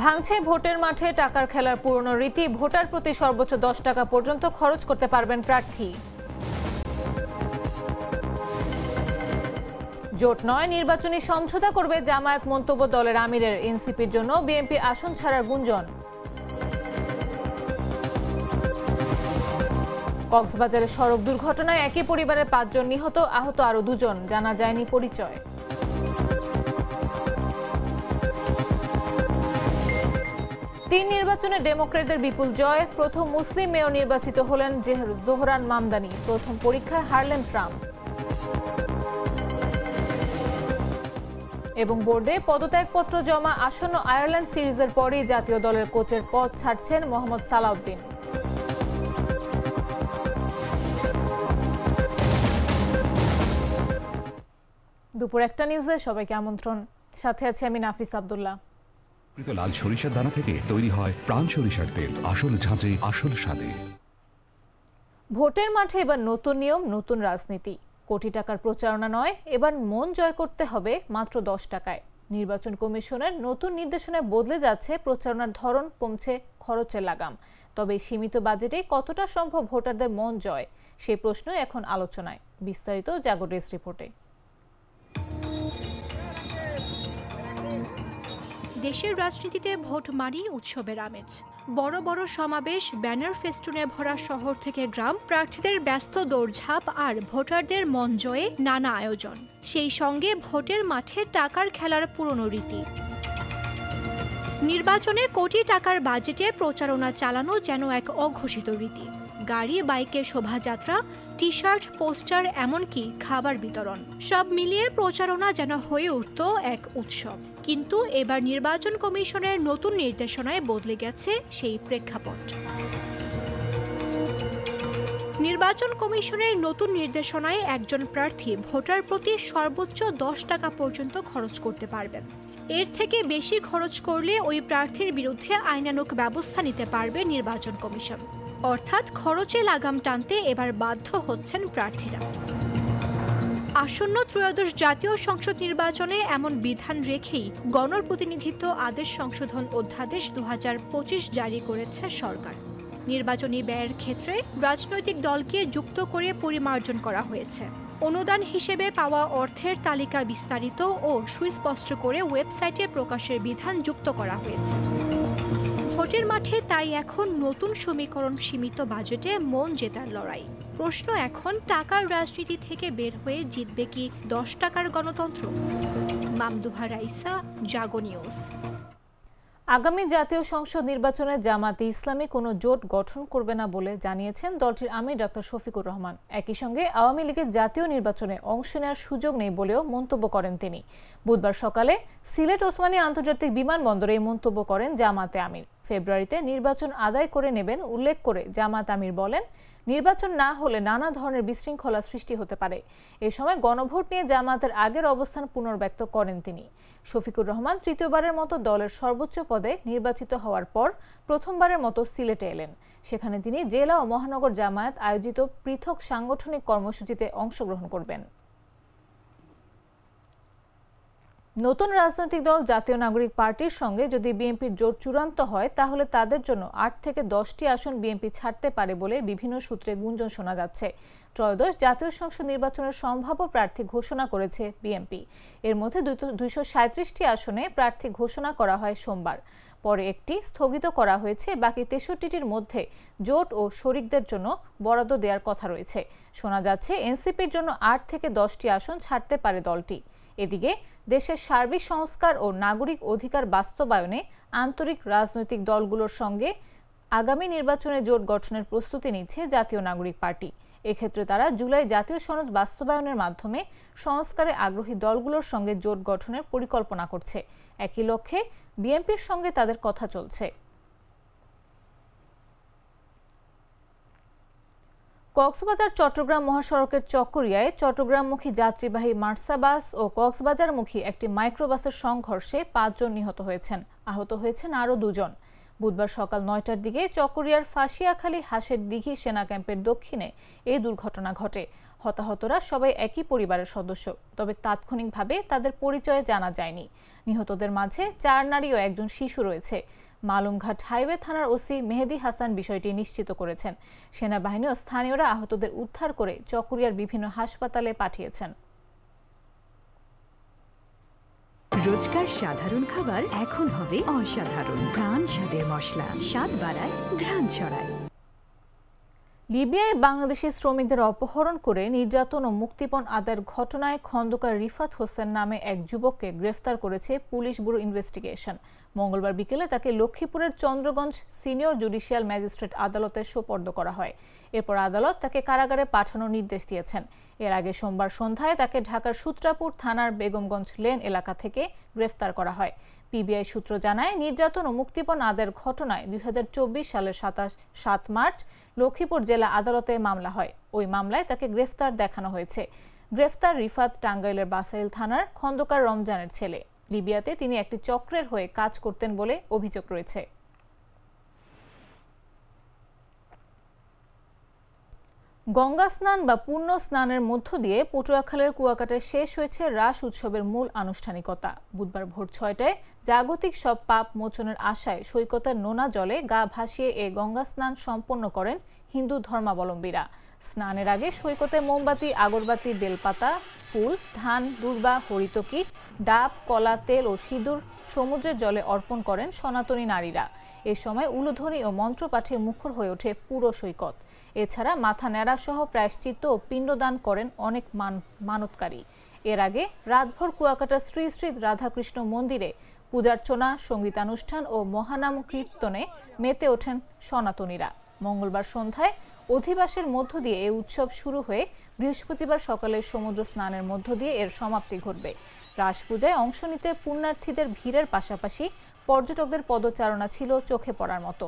ভাঙছে ভোটের মাঠে টাকার খেলার পুরনো রীতি। ভোটার প্রতি সর্বোচ্চ 10 টাকা পর্যন্ত খরচ করতে পারবেন প্রার্থী। জোট নয়, নির্বাচনী সমঝোতা করবে জামায়াত মন্তব্য দলের আমিরের। এনসিপির জন্য বিএনপি আসন ছাড়ার গুঞ্জন। কক্সবাজারের সড়ক দুর্ঘটনায় একই পরিবারের 5 জন নিহত, আহত আরো 2 জন, জানা যায়নি পরিচয়। তিন নির্বাচনে ডেমোক্রেটদের বিপুল জয়। প্রথম মুসলিম মেয়র নির্বাচিত হলেন জোহরান মামদানি। প্রথম পরীক্ষায় হারলেন ট্রাম্প। এবং বোর্ডে পদত্যাগপত্র জমা। আসন্ন আয়ারল্যান্ড সিরিজের পরই জাতীয় দলের কোচের পদ ছাড়ছেন মোহাম্মদ সালাউদ্দিন। দুপুর 1টা নিউজে সবাইকে আমন্ত্রণ। সাথে আছে আমি নাফিস আব্দুল্লাহ। লাল সরিষার দানা থেকে তৈরি হয় প্রাণ সরিষার তেল, আসল ঝাঁঝে আসল স্বাদে। ভোটের মাঠে এবার নতুন নিয়ম, নতুন রাজনীতি। কোটি টাকার প্রচারণা নয়, এবার মন জয় করতে হবে মাত্র 10 টাকায়। নির্বাচন কমিশনের নতুন নির্দেশনায় বদলে যাচ্ছে প্রচারণার ধরন, কমছে খরচের লাগাম। তবে সীমিত বাজেটে কতটা সম্ভব ভোটারদের মন জয়, সেই প্রশ্ন এখন আলোচনায়। বিস্তারিত জাগো ডেস্ক রিপোর্টে। দেশের রাজনীতিতে ভোট মানেই উৎসবের আমেজ। বড় বড় সমাবেশ, ব্যানার ফেস্টুনে ভরা শহর থেকে গ্রাম, প্রার্থীদের ব্যস্ত দৌড়ঝাঁপ আর ভোটারদের মন জয়ে নানা আয়োজন। সেই সঙ্গে ভোটের মাঠে টাকার খেলার পুরনো রীতি। নির্বাচনে কোটি টাকার বাজেটে প্রচারণা চালানো যেন এক অঘোষিত রীতি। গাড়ি, বাইকে শোভাযাত্রা, টি শার্ট, পোস্টার, এমনকি খাবার বিতরণ, সব মিলিয়ে প্রচারণা যেন হয়ে উঠত এক উৎসব। কিন্তু এবার নির্বাচন কমিশনের নতুন নির্দেশনায় বদলে গেছে সেই প্রেক্ষাপট। নির্বাচন কমিশনের নতুন নির্দেশনায় একজন প্রার্থী ভোটার প্রতি সর্বোচ্চ 10 টাকা পর্যন্ত খরচ করতে পারবেন। এর থেকে বেশি খরচ করলে ওই প্রার্থীর বিরুদ্ধে আইনানুগ ব্যবস্থা নিতে পারবে নির্বাচন কমিশন। অর্থাৎ খরচে লাগাম টানতে এবার বাধ্য হচ্ছেন প্রার্থীরা। আসন্ন ত্রয়োদশ জাতীয় সংসদ নির্বাচনে এমন বিধান রেখেই গণপ্রতিনিধিত্ব আদেশ সংশোধন অধ্যাদেশ 2025 জারি করেছে সরকার। নির্বাচনী ব্যয়ের ক্ষেত্রে রাজনৈতিক দলকে যুক্ত করে পরিমার্জন করা হয়েছে। অনুদান হিসেবে পাওয়া অর্থের তালিকা বিস্তারিত ও সুস্পষ্ট করে ওয়েবসাইটে প্রকাশের বিধান যুক্ত করা হয়েছে। ভোটের মাঠে তাই এখন নতুন সমীকরণ, সীমিত বাজেটে মন জেতার লড়াই। প্রশ্ন এখন, টাকার রাজনীতি থেকে বের হয়ে জিতবে কি 10 টাকার গণতন্ত্র? মামদুহা রাইসা, জাগো নিউজ। আগামী জাতীয় সংসদ নির্বাচনে জামাতে ইসলামী কোনো জোট গঠন করবে না বলে জানিয়েছেন দলটির আমির ডক্টর শফিকুর রহমান। একই সঙ্গে আওয়ামী লীগের জাতীয় নির্বাচনে অংশ নেওয়ার সুযোগ নেই বলেও মন্তব্য করেন তিনি। বুধবার সকালে সিলেট ওসমানী আন্তর্জাতিক বিমানবন্দরে এই মন্তব্য করেন জামাতে আমির। ফেব্রুয়ারিতে নির্বাচন আদায় করে নেবেন উল্লেখ করে জামাত আমির বলেন, নির্বাচন না হলে নানা ধরনের বিশৃঙ্খলা সৃষ্টি হতে পারে। এ সময় গণভোট নিয়ে জামাতের আগের অবস্থান পুনর্ব্যক্ত করেন তিনি। শফিকুর রহমান তৃতীয়বারের মতো দলের সর্বোচ্চ পদে নির্বাচিত হওয়ার পর প্রথমবারের মতো সিলেটে এলেন। সেখানে তিনি জেলা ও মহানগর জামায়াত আয়োজিত পৃথক সাংগঠনিক কর্মসূচিতে অংশগ্রহণ করবেন। নতুন রাজনৈতিক দল জাতীয় নাগরিক পার্টির সঙ্গে যদি বিএনপির জোট চূড়ান্ত হয়, তাহলে তাদের জন্য 8 থেকে 10টি আসন বিএনপি ছাড়তে পারে বলে বিভিন্ন সূত্রে গুঞ্জন শোনা যাচ্ছে। ত্রয়োদশ জাতীয় সংসদ নির্বাচনের সম্ভাব্য প্রার্থী ঘোষণা করেছে বিএনপি। এর মধ্যে 237টি আসনে প্রার্থী ঘোষণা করা হয় সোমবার। পরে একটি স্থগিত করা হয়েছে। বাকি 63টির মধ্যে জোট ও শরিকদের জন্য বরাদ্দ দেওয়ার কথা রয়েছে। শোনা যাচ্ছে এনসিপির জন্য 8 থেকে 10টি আসন ছাড়তে পারে দলটি। এদিকে দেশের সার্বিক সংস্কার ও নাগরিক অধিকার বাস্তবায়নে আন্তরিক রাজনৈতিক দলগুলোর সঙ্গে আগামী নির্বাচনে জোট গঠনের প্রস্তুতি নিচ্ছে জাতীয় নাগরিক পার্টি। এক্ষেত্রে তারা জুলাই জাতীয় সনদ বাস্তবায়নের মাধ্যমে সংস্কারে আগ্রহী দলগুলোর সঙ্গে জোট গঠনের পরিকল্পনা করছে। একই লক্ষ্যে বিএনপির সঙ্গে তাদের কথা চলছে। কক্সবাজার চট্টগ্রাম মহাসড়কের চকরিয়ায় চট্টগ্রামমুখী যাত্রীবাহী মার্সা বাস ও কক্সবাজারমুখী একটি মাইক্রোবাসের সংঘর্ষে 5 জন নিহত হয়েছেন, আহত হয়েছেন আরও 2 জন। বুধবার সকাল 9টার দিকে চকরিয়ার ফাঁসিয়াখালী হাঁসের দিঘি সেনা ক্যাম্পের দক্ষিণে এই দুর্ঘটনা ঘটে। হতাহতরা সবাই একই পরিবারের সদস্য, তবে তাৎক্ষণিকভাবে তাদের পরিচয় জানা যায়নি। নিহতদের মাঝে 4 নারী ও একজন শিশু রয়েছে। মালুমঘাট হাইওয়ে থানার ওসি মেহেদি হাসান বিষয়টি নিশ্চিত করেছেন। সেনাবাহিনী ও স্থানীয়রা আহতদের উদ্ধার করে চকরিয়ার বিভিন্ন হাসপাতালে পাঠিয়েছেন। রোজকার সাধারণ খাবার এখন হবে অসাধারণ। প্রাণ স্বাদের মশলা, স্বাদ বাড়ায়, ঘ্রাণ ছড়ায়। লিবিয়ায় বাংলাদেশি শ্রমিকদের অপহরণ করে নির্যাতন ও মুক্তিপণ আদায়ের ঘটনায় খন্দকার রিফাত হোসেন নামে এক যুবককে গ্রেফতার করেছে পুলিশ ব্যুরো ইনভেস্টিগেশন। মঙ্গলবার বিকেলে তাকে লক্ষ্মীপুরের চন্দ্রগঞ্জ সিনিয়র জুডিশিয়াল ম্যাজিস্ট্রেট আদালতে সোপর্দ করা হয়। এরপর আদালত তাকে কারাগারে পাঠানোর নির্দেশ দিয়েছেন। এর আগে সোমবার সন্ধ্যায় তাকে ঢাকার সূত্রাপুর থানার বেগমগঞ্জ লেন এলাকা থেকে গ্রেফতার করা হয়। পিবিআই সূত্র জানায়, নির্যাতন ও মুক্তিপণ আদায়ের ঘটনায় 2024 সালের 7 মার্চ লক্ষ্মীপুর জেলা আদালতে মামলা হয়। ওই মামলায় তাকে গ্রেফতার দেখানো হয়েছে। গ্রেফতার রিফাত টাঙ্গাইলের বাসাইল থানার খন্দকার রমজানের ছেলে। লিবিয়াতে তিনি একটি চক্রের হয়ে কাজ করতেন বলে অভিযোগ রয়েছে। গঙ্গা স্নান বা পুণ্য স্নানের মধ্য দিয়ে পটুয়াখালীর কুয়াকাটায় শেষ হয়েছে রাস উৎসবের মূল আনুষ্ঠানিকতা। বুধবার ভোর 6টায় জাগতিক সব পাপ মোচনের আশায় সৈকতের নোনা জলে গা ভাসিয়ে এ গঙ্গা স্নান সম্পন্ন করেন হিন্দু ধর্মাবলম্বীরা। স্নানের আগে সৈকতে মোমবাতি, আগরবাতি, বেলপাতা, ফুল, ধান, দুর্বা, হরিতকি, ডাব, কলা, তেল ও সিঁদুর সমুদ্রের জলে অর্পণ করেন সনাতনী নারীরা। এ সময় উলুধ্বনি ও মন্ত্রপাঠে মুখর হয়ে ওঠে পুরো সৈকত। এছাড়া মাথা ন্যাড়া সহ প্রায়শ্চিত্ত ও পিণ্ডদান করেন অনেক মানতকারী। এর আগে রাতভর কুয়াকাটা শ্রী শ্রী রাধাকৃষ্ণ মন্দিরে পূজার্চনা, সঙ্গীতানুষ্ঠান ও মহানাম কীর্তনে মেতে ওঠেন সনাতনীরা। মঙ্গলবার সন্ধ্যায় অধিবাসের মধ্য দিয়ে এই উৎসব শুরু হয়ে বৃহস্পতিবার সকালে সমুদ্র স্নানের মধ্য দিয়ে এর সমাপ্তি ঘটবে। রাস পূজায় অংশ নিতে পুণ্যার্থীদের ভিড়ের পাশাপাশি পর্যটকদের পদচারণা ছিল চোখে পড়ার মতো।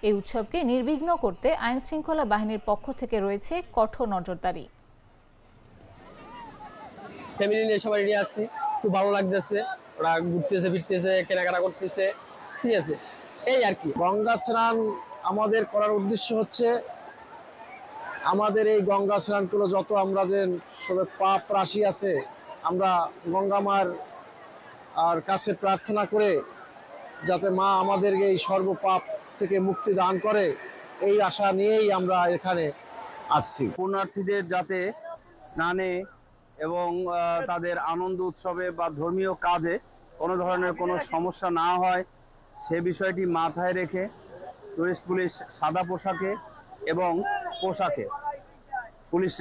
এই উৎসবকে নির্বিঘ্ন করতে আইন শৃঙ্খলা বাহিনীর পক্ষ থেকে রয়েছে কঠোর নজরদারি। ফ্যামিলি নিয়ে সবাই নিয়ে আসছি, খুব ভালো লাগতেছে। ওরা ঘুরতেছে, ফিরতেছে, কেনাকাটা করতেছে, ঠিক আছে, এই আর কি। গঙ্গা স্নান আমাদের করার উদ্দেশ্য হচ্ছে আমাদের এই গঙ্গা স্নানগুলো যত আমরা যে সবে পাপ রাশি আছে, আমরা গঙ্গা মার আর কাছে প্রার্থনা করে যাতে মা আমাদের এই সর্বপাপ থেকে মুক্তি দান করে, এই আশা নিয়েই আমরা এখানে আসছি। পুণ্যার্থীদের যাতে স্নানে এবং তাদের আনন্দ উৎসবে বা ধর্মীয় কাজে কোনো ধরনের কোনো সমস্যা না হয় সে বিষয়টি মাথায় রেখে টুরিস্ট পুলিশ সাদা পোশাকে এবং পোশাকে পুলিশ।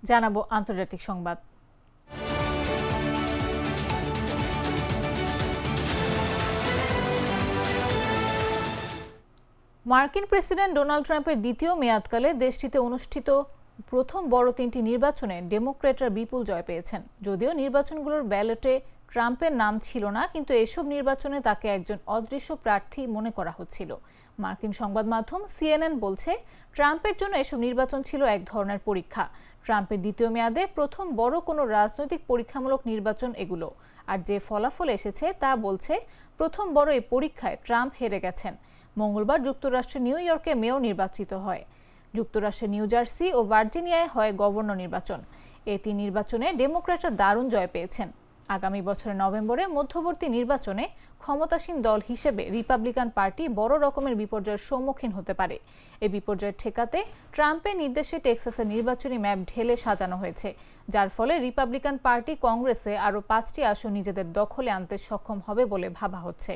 জানাবো আন্তর্জাতিক সংবাদ। মার্কিন প্রেসিডেন্ট ডোনাল্ড ট্রাম্পের দ্বিতীয় মেয়াদকালে দেশটিতে অনুষ্ঠিত প্রথম বড় 3টি নির্বাচনে ডেমোক্র্যাটরা বিপুল জয় পেয়েছেন। যদিও নির্বাচনগুলোর ব্যালটে ট্রাম্পের নাম ছিল না, কিন্তু এসব নির্বাচনে তাকে একজন অদৃশ্য প্রার্থী মনে করা হচ্ছিল। মার্কিন সংবাদ মাধ্যম সিএনএন বলছে, ট্রাম্পের জন্য এসব নির্বাচন ছিল এক ধরনের পরীক্ষা। ট্রাম্পের দ্বিতীয় মেয়াদে প্রথম বড় কোনো রাজনৈতিক পরীক্ষামূলক নির্বাচন এগুলো। আর যে ফলাফল এসেছে তা বলছে প্রথম বড় এই পরীক্ষায় ট্রাম্প হেরে গেছেন। মঙ্গলবার যুক্তরাষ্ট্রের নিউ ইয়র্কে মেয়র নির্বাচিত হয়। যুক্তরাষ্ট্রের নিউ জার্সি ও ভার্জিনিয়ায় হয় গভর্নর নির্বাচন। এই 3 নির্বাচনে ডেমোক্র্যাটরা দারুণ জয় পেয়েছেন। আগামী বছরের নভেম্বরে মধ্যবর্তী নির্বাচনে ক্ষমতাসীন দল হিসেবে রিপাবলিকান পার্টি বড় রকমের বিপর্যয়ের সম্মুখীন হতে পারে। এই বিপর্যয় ঠেকাতে ট্রাম্পের নির্দেশে টেক্সাসের নির্বাচনী ম্যাপ ঢেলে সাজানো হয়েছে, যার ফলে রিপাবলিকান পার্টি কংগ্রেসে আরও 5টি আসন নিজেদের দখলে আনতে সক্ষম হবে বলে ভাবা হচ্ছে।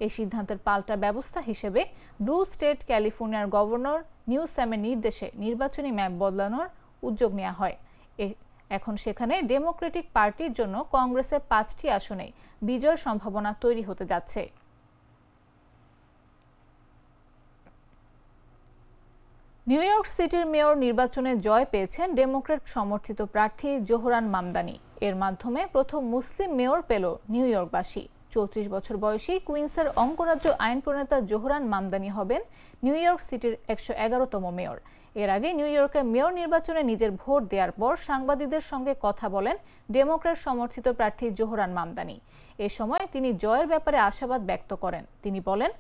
এই সিদ্ধান্তের পাল্টা ব্যবস্থা হিসেবে ব্লু স্টেট ক্যালিফোর্নিয়ার গভর্নর নিউস্যামের নির্দেশে নির্বাচনী ম্যাপ বদলানোর উদ্যোগ নেওয়া হয়। এখন সেখানে ডেমোক্রেটিক পার্টির জন্য কংগ্রেসের 5টি আসনে বিজয়ের সম্ভাবনা তৈরি হতে যাচ্ছে। নিউ ইয়র্ক সিটির মেয়র নির্বাচনে জয় পেয়েছেন ডেমোক্র্যাট সমর্থিত প্রার্থী জোহরান মামদানি। এর মাধ্যমে প্রথম মুসলিম মেয়র পেল নিউ ইয়র্কবাসী। 34 বছর বয়সী কুইন্সের অঙ্গরাজ্য আইন প্রণেতা জোহরান মামদানি হবেন নিউ ইয়র্ক সিটির 111তম মেয়র। এর আগে নিউ ইয়র্কের মেয়র নির্বাচনে নিজের ভোট দেওয়ার পর সাংবাদিকদের সঙ্গে কথা বলেন ডেমোক্র্যাট সমর্থিত প্রার্থী জোহরান মামদানি। এ সময় তিনি জয়ের ব্যাপারে আশাবাদ ব্যক্ত করেন। তিনি বলেন,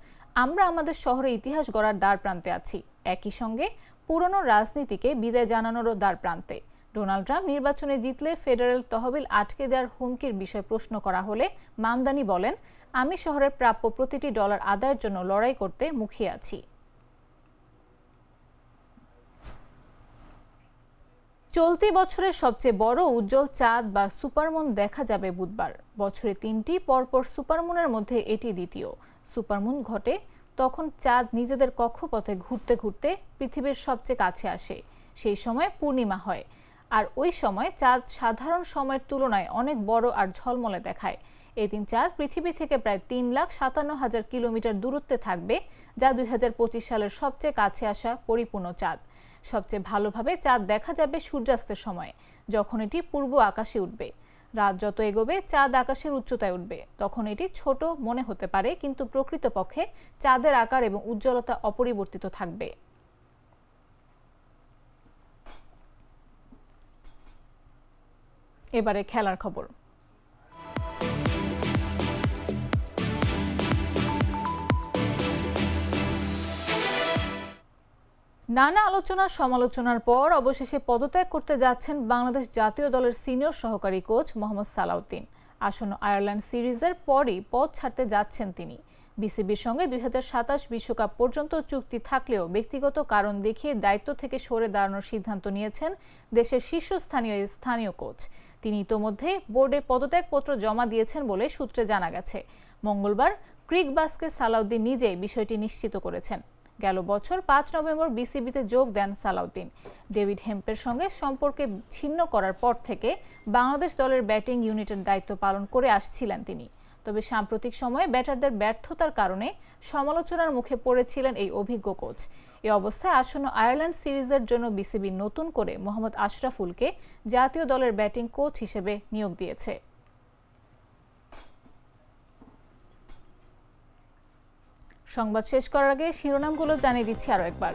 আমরা আমাদের শহরে ইতিহাস গড়ার দ্বার প্রান্তে আছি, একই সঙ্গে পুরনো রাজনীতিকে বিদায় জানানোরও দ্বার প্রান্তে। ডোনাল্ড ট্রাম্প নির্বাচনে জিতলে ফেডারেল তহবিল আটকে দেওয়ার হুমকির বিষয়ে প্রশ্ন করা হলে মামদানি বলেন, আমি শহরের প্রাপ্য প্রতিটি ডলার আদায়ের জন্য লড়াই করতে মুখিয়ে আছি। চলতি বছরের সবচেয়ে বড় উজ্জ্বল চাঁদ বা সুপারমুন দেখা যাবে বুধবার। বছরে 3টি পরপর সুপারমুনের মধ্যে এটি দ্বিতীয়। সুপারমুন ঘটে তখন চাঁদ নিজেদের কক্ষপথে ঘুরতে ঘুরতে পৃথিবীর সবচেয়ে কাছে আসে। সেই সময় পূর্ণিমা হয়, আর ওই সময় চাঁদ সাধারণ সময়ের তুলনায় অনেক বড় আর ঝলমলে দেখায়। এই দিন চাঁদ পৃথিবী থেকে প্রায় 3,57,000 কিলোমিটার দূরত্বে থাকবে, যা 2025 সালের সবচেয়ে কাছে আসা পরিপূর্ণ চাঁদ। সবচেয়ে ভালোভাবে চাঁদ দেখা যাবে সূর্যাস্তের সময়, যখন এটি পূর্ব আকাশে উঠবে। রাত যত এগোবে চাঁদ আকাশের উচ্চতায় উঠবে, তখন এটি ছোট মনে হতে পারে, কিন্তু প্রকৃতপক্ষে চাঁদের আকার এবং উজ্জ্বলতা অপরিবর্তিত থাকবে। এবারে খেলার খবর। নানা আলোচনা সমালোচনার পর অবশেষে পদত্যাগ করতে যাচ্ছেন বাংলাদেশ জাতীয় দলের সিনিয়র সহকারী কোচ মোহাম্মদ সালাউদ্দিন। আসন্ন আয়ারল্যান্ড সিরিজের পরই পদ ছাড়তে যাচ্ছেন তিনি। বিসিবির সঙ্গে 2027 বিশ্বকাপ পর্যন্ত চুক্তি থাকলেও ব্যক্তিগত কারণ দেখিয়ে দায়িত্ব থেকে সরে দাঁড়ানোর সিদ্ধান্ত নিয়েছেন দেশের স্থানীয় কোচ। তিনি ইতোমধ্যে বোর্ডে পদত্যাগপত্র জমা দিয়েছেন বলে সূত্রে জানা গেছে। মঙ্গলবার ক্রিকবাসকে সালাউদ্দিন নিজেই বিষয়টি নিশ্চিত করেছেন। গেল বছর 5 নভেম্বর বিসিবিতে যোগ দেন সালাউদ্দিন। ডেভিড হেম্পের সঙ্গে সম্পর্কে ছিন্ন করার পর থেকে বাংলাদেশ দলের ব্যাটিং ইউনিটের দায়িত্ব পালন করে আসছিলেন তিনি। তবে সাম্প্রতিক সময়ে ব্যাটারদের ব্যর্থতার কারণে সমালোচনার মুখে পড়েছিলেন এই অভিজ্ঞ কোচ। এই অবস্থায় আসন্ন আয়ারল্যান্ড সিরিজের জন্য বিসিবি নতুন করে মোহাম্মদ আশরাফুলকে জাতীয় দলের ব্যাটিং কোচ হিসেবে নিয়োগ দিয়েছে। সংবাদ শেষ করার আগে শিরোনামগুলো জানিয়ে দিচ্ছি আরো একবার।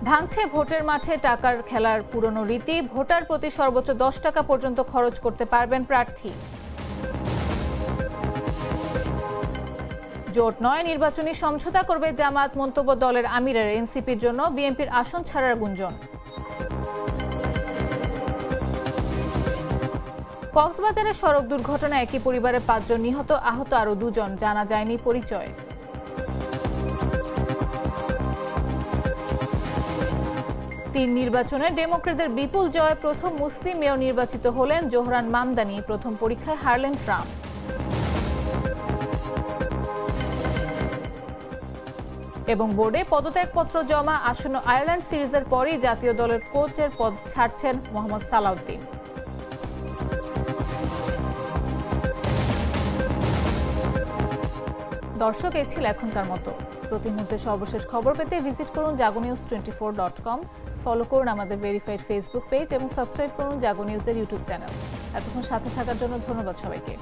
ভাঙছে ভোটের মাঠে টাকার খেলার পুরনো রীতি, ভোটার প্রতি সর্বোচ্চ 10 টাকা পর্যন্ত খরচ করতে পারবেন প্রার্থী। জোট নয়, নির্বাচনী সমঝোতা করবে জামাত, মন্তব্য দলের আমিরের। এনসিপির জন্য বিএনপির আসন ছাড়ার গুঞ্জন। কক্সবাজারের সড়ক দুর্ঘটনায় একই পরিবারের 5 জন নিহত, আহত আরো 2 জন, জানা যায়নি পরিচয়। তিন নির্বাচনে ডেমোক্রেটদের বিপুল জয়, প্রথম মুসলিম মেয়র নির্বাচিত হলেন জোহরান মামদানি, প্রথম পরীক্ষায় হারলেন ট্রাম্প। এবং বোর্ডে পদত্যাগপত্র জমা, আসন্ন আয়ারল্যান্ড সিরিজের পরই জাতীয় দলের কোচের পদ ছাড়ছেন মোহাম্মদ সালাউদ্দিন। দর্শক, এই ছিল এখনকার মতো। প্রতি মুহূর্তে সর্বশেষ খবর পেতে ভিজিট করুন jagonews24.com, ফলো করুন আমাদের ভেরিফাইড ফেসবুক পেজ এবং সাবস্ক্রাইব করুন জাগো নিউজের ইউটিউব চ্যানেল। এতক্ষণ সাথে থাকার জন্য ধন্যবাদ সবাইকে।